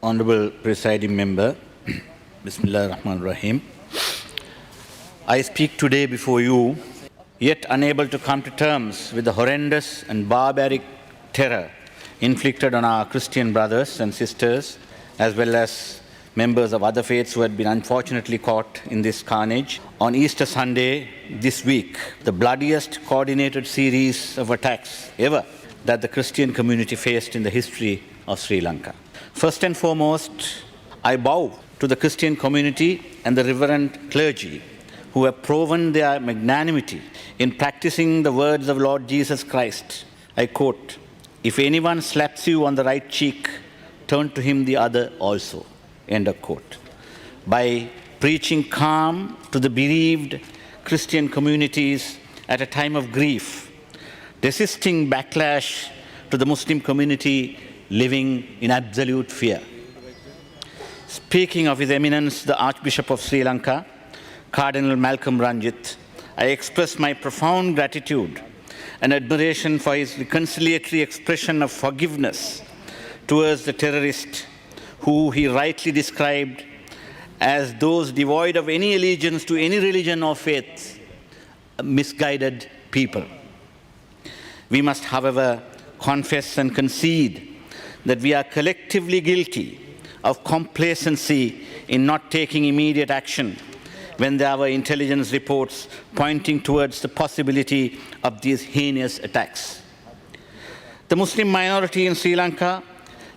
Honorable Presiding Member, Bismillah ar-Rahman ar-Rahim. I speak today before you, yet unable to come to terms with the horrendous and barbaric terror inflicted on our Christian brothers and sisters, as well as members of other faiths who had been unfortunately caught in this carnage. On Easter Sunday this week, the bloodiest coordinated series of attacks ever that the Christian community faced in the history of Sri Lanka. First and foremost, I bow to the Christian community and the reverend clergy who have proven their magnanimity in practicing the words of Lord Jesus Christ. I quote, "If anyone slaps you on the right cheek, turn to him the other also." End of quote. By preaching calm to the bereaved Christian communities at a time of grief, resisting backlash to the Muslim community living in absolute fear. Speaking of His Eminence, the Archbishop of Sri Lanka, Cardinal Malcolm Ranjith, I express my profound gratitude and admiration for his reconciliatory expression of forgiveness towards the terrorists who he rightly described as those devoid of any allegiance to any religion or faith, misguided people. We must, however, confess and concede that we are collectively guilty of complacency in not taking immediate action when there were intelligence reports pointing towards the possibility of these heinous attacks. The Muslim minority in Sri Lanka,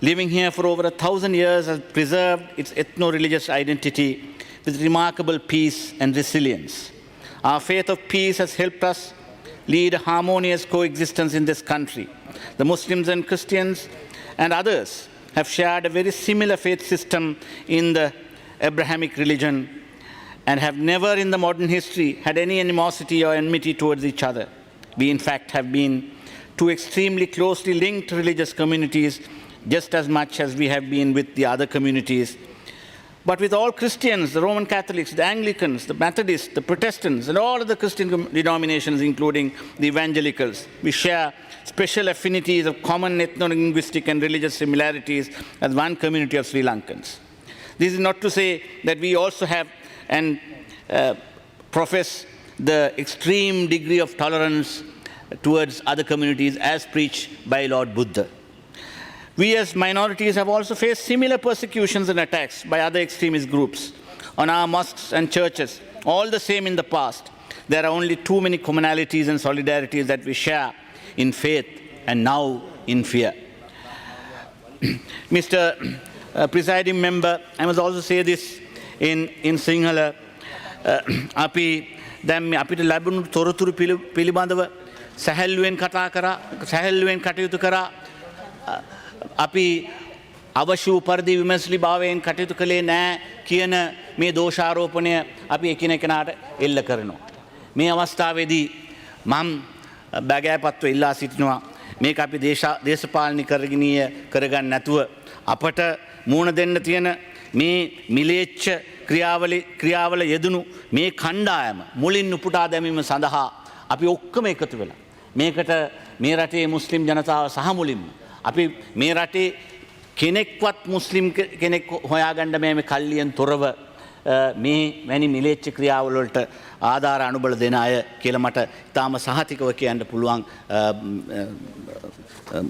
living here for over 1,000 years, has preserved its ethno-religious identity with remarkable peace and resilience. Our faith of peace has helped us lead a harmonious coexistence in this country. The Muslims and Christians and others have shared a very similar faith system in the Abrahamic religion and have never in the modern history had any animosity or enmity towards each other. We, in fact, have been two extremely closely linked religious communities, just as much as we have been with the other communities. But with all Christians, the Roman Catholics, the Anglicans, the Methodists, the Protestants, and all of the Christian denominations, including the evangelicals, we share special affinities of common ethno-linguistic and religious similarities as one community of Sri Lankans. This is not to say that we also have and profess the extreme degree of tolerance towards other communities as preached by Lord Buddha. We as minorities have also faced similar persecutions and attacks by other extremist groups on our mosques and churches, all the same in the past. There are only too many commonalities and solidarities that we share in faith and now in fear. Mr. Presiding Member, I must also say this in Sinhala. අපි දැන් අපිට ලැබුණු තොරතුරු පිළිබඳව සැහැල්ලුවෙන් කතා කරා, සැහැල්ලුවෙන් කටයුතු කරා. අපි අවශ්‍ය පරිදි විමසිලිභාවයෙන් කටයුතු කළේ නැහැ කියන මේ දෝෂාරෝපණය අපි එකිනෙකනාට එල්ල කරනවා. මේ අවස්ථාවේදී මම බගෑපත්ව ඉල්ලා සිටිනවා මේක අපි දේශපාලනී කරගන්න නැතුව අපට මූණ දෙන්න තියෙන මේ මිලේච්ඡ ක්‍රියාවල යෙදුණු මේ කණ්ඩායම මුලින් උපුටා දැමීම සඳහා අපි ඔක්කොම එකතු වෙලා මේකට මේ රටේ මුස්ලිම් ජනතාව සහ මුලින්ම අපි මේ රටේ කෙනෙක්වත් මුස්ලිම් කෙනෙක් හොයාගන්න මේ කල්ලියෙන් තොරව මේ වැනි මිලේච්ඡ ක්‍රියාවල වලට ආධාර අනුබල දෙන අය කියලා මට තාම සහතිකව කියන්න පුළුවන්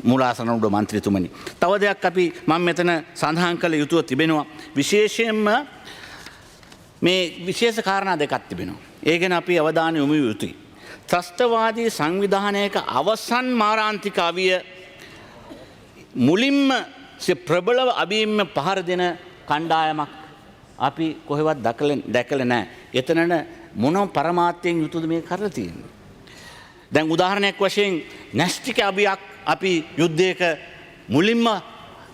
මූලාසන උඩ මන්ත්‍රීතුමනි. තව දෙයක් අපි මම මෙතන සඳහන් කළ යුතුව තිබෙනවා. විශේෂයෙන්ම මේ විශේෂ කාරණා දෙකක් තිබෙනවා. ඒ ගැන අපි අවධානය යොමු යුතුයි. ත්‍රස්තවාදී සංවිධානයක අවසන් මාරාන්තික අවිය මුලින්ම ප්‍රබලව අභියම්ම පහර දෙන කණ්ඩායමක් අපි කොහෙවත් දැකලා නැහැ. එතනන මොන පරමාර්ථයෙන් යුතුද මේ කරලා තියෙන්නේ? දැන් උදාහරණයක් වශයෙන් නැස්තික අභියක් අපි යුද්ධයක මුලින්ම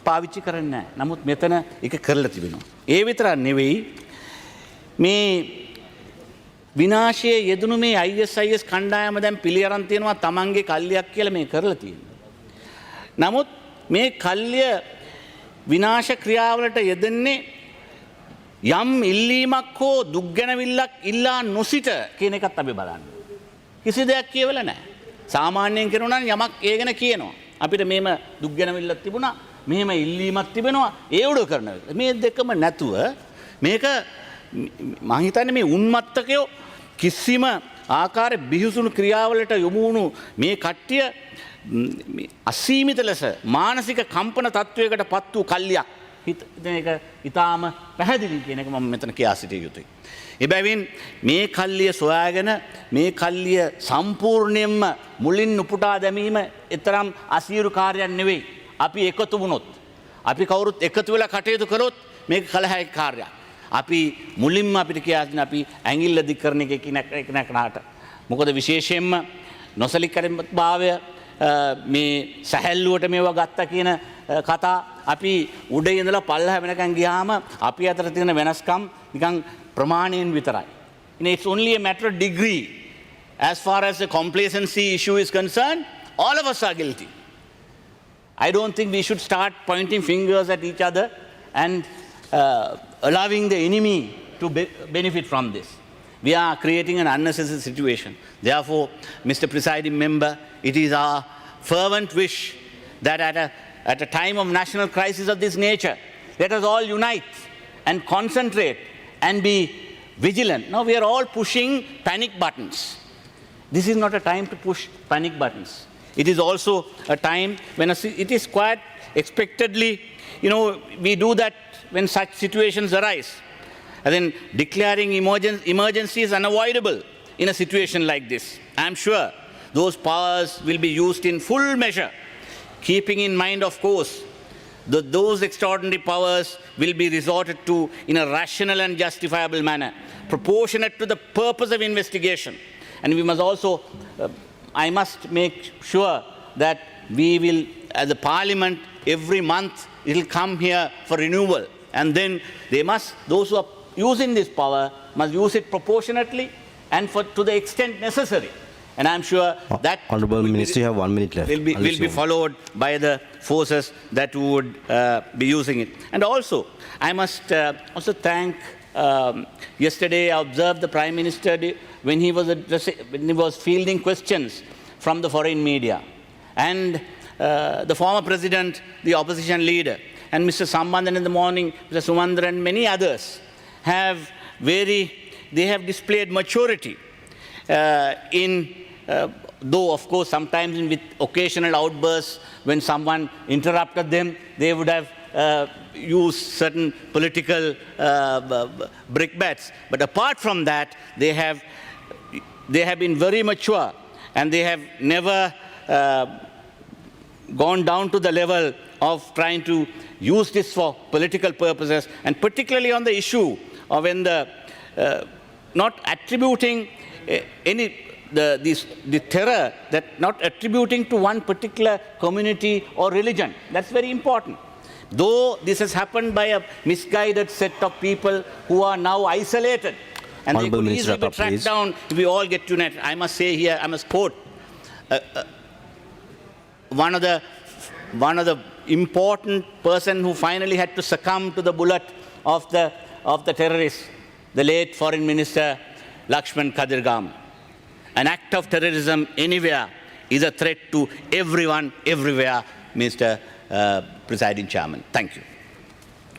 පාවිච්චි කරන්නේ නැහැ. නමුත් මෙතන ඒක කරලා තිබෙනවා. ඒ විතරක් නෙවෙයි මේ විනාශයේ යෙදුණු මේ ISIS කණ්ඩායම දැන් පිළි අරන් තියෙනවා තමන්ගේ කල්ලියක් කියලා මේ කරලා තියෙනවා. නමුත් මේ කල්ලිය විනාශ ක්‍රියාවලට යෙදෙන්නේ යම් ඉල්ලීමක් හෝ දුක්ගැනවිල්ලක් ඉල්ලා නොසිට කියන එකත් අපි බලන්න. කිසි දෙයක් කියවලා නැහැ. සාමාන්‍යයෙන් කරනවා නම් යමක් ඒ ගැන කියනවා. අපිට මේම දුක්ගැනවිල්ලක් තිබුණා මෙහෙම ඉල්ලීමක් තිබෙනවා ඒ උඩ කරන මේ දෙකම නැතුව මේක මම හිතන්නේ මේ උන්මත්තකයෝ කිසිම ආකාර බිහිසුණු ක්‍රියාවලට යොමු වුණු මේ කට්ටිය අසීමිත ලෙස මානසික කම්පන තත්වයකට පත් වූ කල්ලියක් හිතන එක ඉතාම පැහැදිලි කියන එක මම මෙතන කියා සිටිය යුතුයි. එබැවින් මේ කල්ලිය සොයාගෙන මේ කල්ලිය සම්පූර්ණයෙන්ම මුලින් උපුටා දැමීම එතරම් අසීරු කාර්යයක් නෙවෙයි. අපි එකතු වුණොත් අපි කවුරුත් එකතු වෙලා කටයුතු කරොත් මේක කල හැකි කාර්යයක්. අපි මුලින්ම අපිට කියන්න අපි ඇඟිල්ල දික් කරන එක එකිනෙකාට. මොකද විශේෂයෙන්ම නොසලිකරභාවය මේ සැහැල්ලුවට මේවා ගත්තා කියන කතා අපි උඩ ඉඳලා පල්ලෙහා වෙනකන් ගියාම අපි අතර තියෙන වෙනස්කම් නිකන් ප්‍රමාණයෙන් විතරයි. It's only a matter of degree. As far as the complacency issue is concerned, all of us are guilty. I don't think we should start pointing fingers at each other and allowing the enemy to benefit from this. We are creating an unnecessary situation. Therefore, Mr. Presiding Member, it is our fervent wish that at a time of national crisis of this nature, let us all unite and concentrate and be vigilant. Now we are all pushing panic buttons. This is not a time to push panic buttons. It is also a time when it is quite expectedly, we do that when such situations arise. And then declaring emergency is unavoidable in a situation like this. I am sure those powers will be used in full measure, keeping in mind, of course, that those extraordinary powers will be resorted to in a rational and justifiable manner, proportionate to the purpose of investigation. And we must also, I must make sure that we will, as a parliament, every month it will come here for renewal. And then those who are using this power must use it proportionately and to the extent necessary. And I'm sure that Honourable Minister, you have 1 minute left. Will be followed by the forces that would be using it. And also, I must also thank, yesterday I observed the Prime Minister when he was fielding questions from the foreign media. And the former President, the opposition leader, and Mr. Sambandhan in the morning, Mr. Sumandra and many others they have displayed maturity though of course sometimes with occasional outbursts when someone interrupted them, they would have used certain political brickbats. But apart from that, they have been very mature and they have never gone down to the level of trying to use this for political purposes, and particularly on the issue of when not attributing the terror, that not attributing to one particular community or religion. That's very important. Though this has happened by a misguided set of people who are now isolated, and they could easily be tracked down if we all get united. I must say here, I must quote one of the important person who finally had to succumb to the bullet of the terrorists, the late Foreign Minister Lakshman Kadirgam. An act of terrorism anywhere is a threat to everyone, everywhere, Mr. Presiding Chairman. Thank you.